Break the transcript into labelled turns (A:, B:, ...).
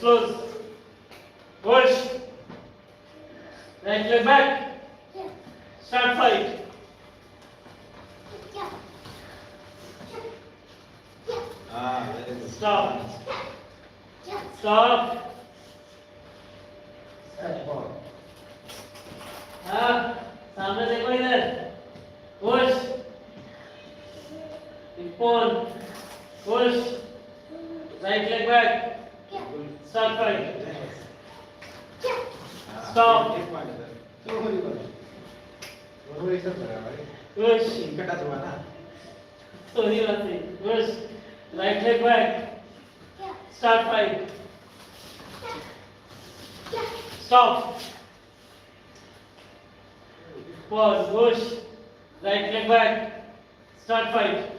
A: close. Push. Right leg back. Start fight.
B: Very good.
A: Stop. Stop. हाँ सामने देखो इधर. Push. Pull. Push. Right leg back. Start fight. Stop.
B: एक point है sir. बरोबर एक साथ लगा भाई.
A: Push.
B: इकट्ठा हुआ ना.
A: थोड़ी बात है. Push. Right leg back. Start fight. Stop. Pause. Push. Right leg back. Start fight.